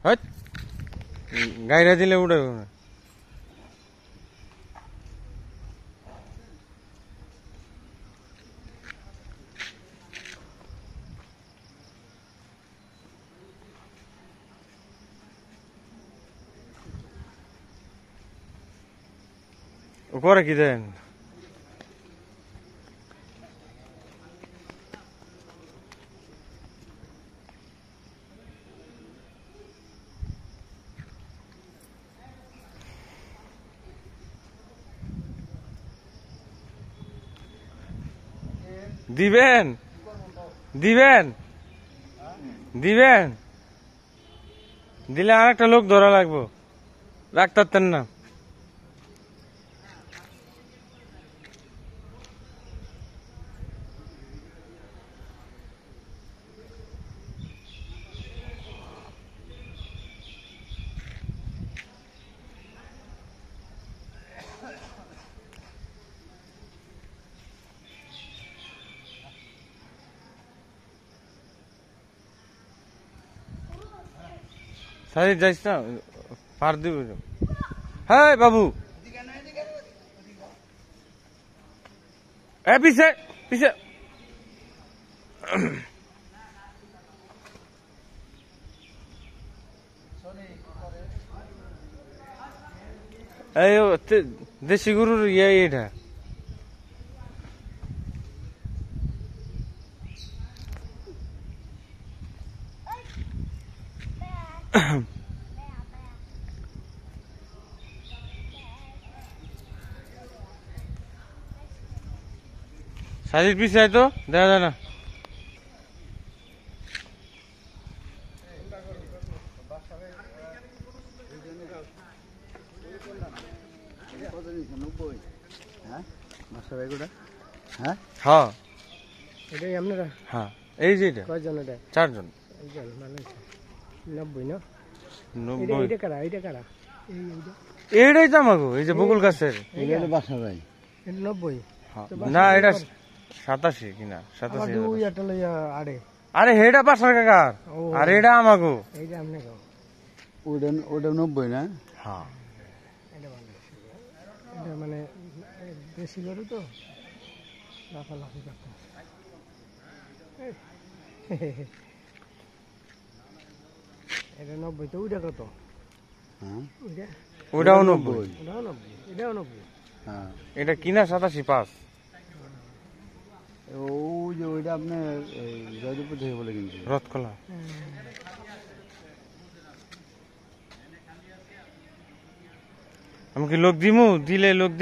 Hot গাইরা দিলে উড়ে না। করে কি দেন? দিবেন দিবেন দিবেন দিলে আর একটা লোক ধরা লাগবো, রাখতেন না। সারি যাইস না, পার দিব। হ্যাঁ বাবু, পিছে পিছে। এই দেশি গরুর ইয়ে এটা। সাজির পিছে তো দেখা যায় না। হ্যাঁ এটাই আপনারা? হ্যাঁ এই যে এটা কয়জন? এটা 4 জন। 90 না? 90। এটা কারা? এটা কারা? এইটাই তো আমাগো, এই যে বকুল গাছের। এটা 90। না এটা 87 কিনা 87। দুই একটা লইয়া আড়ে। আরে হেডা বাসার কাকার, আর এটা আমাগো। এইটা আপনি গাও। ওটা 90 না? হ্যাঁ এটা ভালো। এটা মানে দেশি গরু তো, লাফালাফি করতে। এটা 90 তো। ওইটা কত? ওটাও 90। ওটাও 90। এটাও 90। হ্যাঁ এটা কিনা 87.5। ওই যে ওইটা আপনার জয়দেবপুর থেকে বলে কিনছি, রথখোলা। আমি কি লোক দিমু? দিলে লোক দিলে